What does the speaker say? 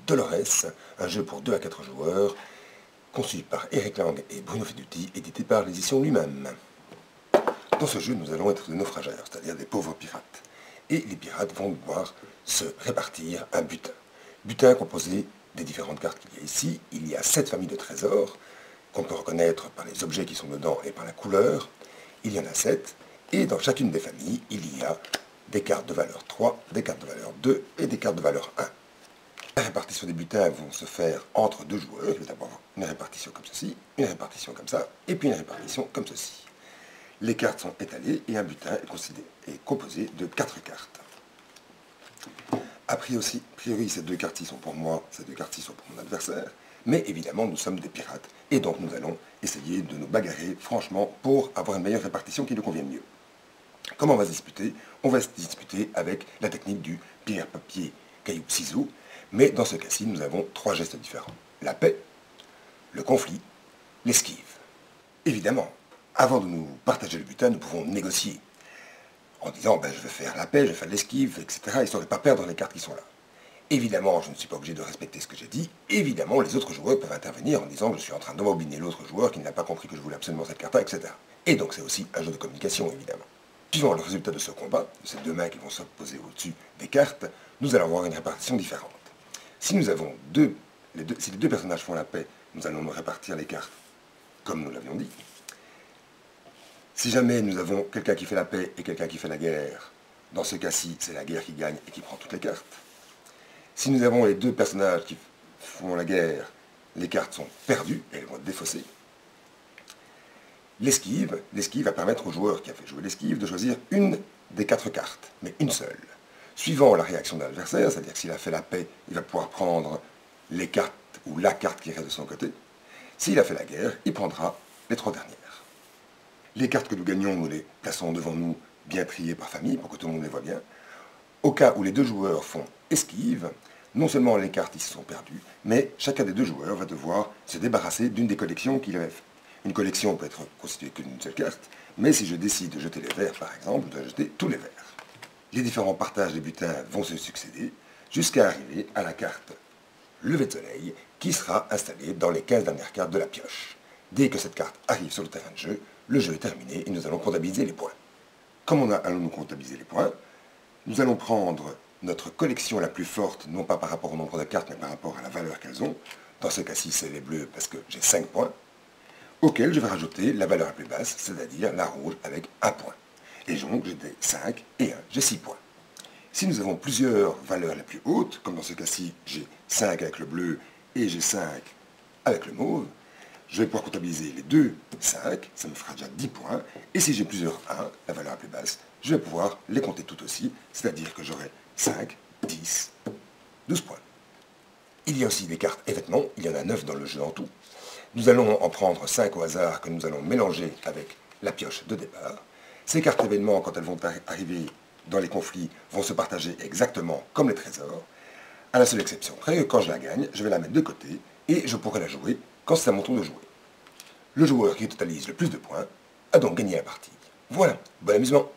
Dolores, un jeu pour 2 à 4 joueurs, conçu par Eric Lang et Bruno Feduti, édité par l'édition lui-même. Dans ce jeu, nous allons être des naufrageurs, c'est-à-dire des pauvres pirates. Et les pirates vont devoir se répartir un butin. Butin composé des différentes cartes qu'il y a ici. Il y a 7 familles de trésors, qu'on peut reconnaître par les objets qui sont dedans et par la couleur. Il y en a 7, et dans chacune des familles, il y a des cartes de valeur 3, des cartes de valeur 2 et des cartes de valeur 1. La répartition des butins vont se faire entre 2 joueurs. Il va y avoir une répartition comme ceci, une répartition comme ça, et puis une répartition comme ceci. Les cartes sont étalées et un butin est composé de 4 cartes. A priori, ces 2 cartes-ci sont pour moi, ces 2 cartes-ci sont pour mon adversaire, mais évidemment, nous sommes des pirates, et donc nous allons essayer de nous bagarrer franchement pour avoir une meilleure répartition qui nous convienne mieux. Comment on va se disputer? On va se disputer avec la technique du pierre, papier, caillou, ciseaux, mais dans ce cas-ci, nous avons 3 gestes différents. La paix, le conflit, l'esquive. Évidemment, avant de nous partager le butin, nous pouvons négocier en disant je vais faire la paix, je vais faire l'esquive, etc., histoire de ne pas perdre les cartes qui sont là. Évidemment, je ne suis pas obligé de respecter ce que j'ai dit. Évidemment, les autres joueurs peuvent intervenir en disant que je suis en train d'embobiner l'autre joueur qui n'a pas compris que je voulais absolument cette carte-là, etc. Et donc c'est aussi un jeu de communication, évidemment. Suivant le résultat de ce combat, de ces 2 mains qui vont s'opposer au-dessus des cartes, nous allons avoir une répartition différente. Si nous avons si les 2 personnages font la paix, nous allons nous répartir les cartes comme nous l'avions dit. Si jamais nous avons quelqu'un qui fait la paix et quelqu'un qui fait la guerre, dans ce cas-ci, c'est la guerre qui gagne et qui prend toutes les cartes. Si nous avons les 2 personnages qui font la guerre, les cartes sont perdues et elles vont être défaussées. L'esquive va permettre au joueur qui a fait jouer l'esquive de choisir une des 4 cartes, mais une seule. Suivant la réaction de l'adversaire, c'est-à-dire que s'il a fait la paix, il va pouvoir prendre les cartes ou la carte qui reste de son côté. S'il a fait la guerre, il prendra les 3 dernières. Les cartes que nous gagnons, nous les plaçons devant nous, bien triées par famille, pour que tout le monde les voit bien. Au cas où les 2 joueurs font esquive, non seulement les cartes ici sont perdues, mais chacun des 2 joueurs va devoir se débarrasser d'une des collections qu'il avait fait. Une collection peut être constituée que d'une seule carte, mais si je décide de jeter les verts, par exemple, je dois jeter tous les verts. Les différents partages des butins vont se succéder, jusqu'à arriver à la carte lever de soleil, qui sera installée dans les 15 dernières cartes de la pioche. Dès que cette carte arrive sur le terrain de jeu, le jeu est terminé et nous allons comptabiliser les points. Comment allons-nous comptabiliser les points? Nous allons prendre notre collection la plus forte, non pas par rapport au nombre de cartes, mais par rapport à la valeur qu'elles ont. Dans ce cas-ci, c'est les bleus parce que j'ai 5 points, auxquels je vais rajouter la valeur la plus basse, c'est-à-dire la rouge avec 1 point. Et donc, j'ai des 5 et 1, j'ai 6 points. Si nous avons plusieurs valeurs les plus hautes, comme dans ce cas-ci, j'ai 5 avec le bleu et j'ai 5 avec le mauve, je vais pouvoir comptabiliser les 2, 5, ça me fera déjà 10 points. Et si j'ai plusieurs 1, la valeur la plus basse, je vais pouvoir les compter toutes aussi, c'est-à-dire que j'aurai 5, 10, 12 points. Il y a aussi des cartes et vêtements, il y en a 9 dans le jeu en tout. Nous allons en prendre 5 au hasard que nous allons mélanger avec la pioche de départ. Ces cartes événements, quand elles vont arriver dans les conflits, vont se partager exactement comme les trésors, à la seule exception près que quand je la gagne, je vais la mettre de côté et je pourrai la jouer quand c'est à mon tour de jouer. Le joueur qui totalise le plus de points a donc gagné la partie. Voilà, bon amusement!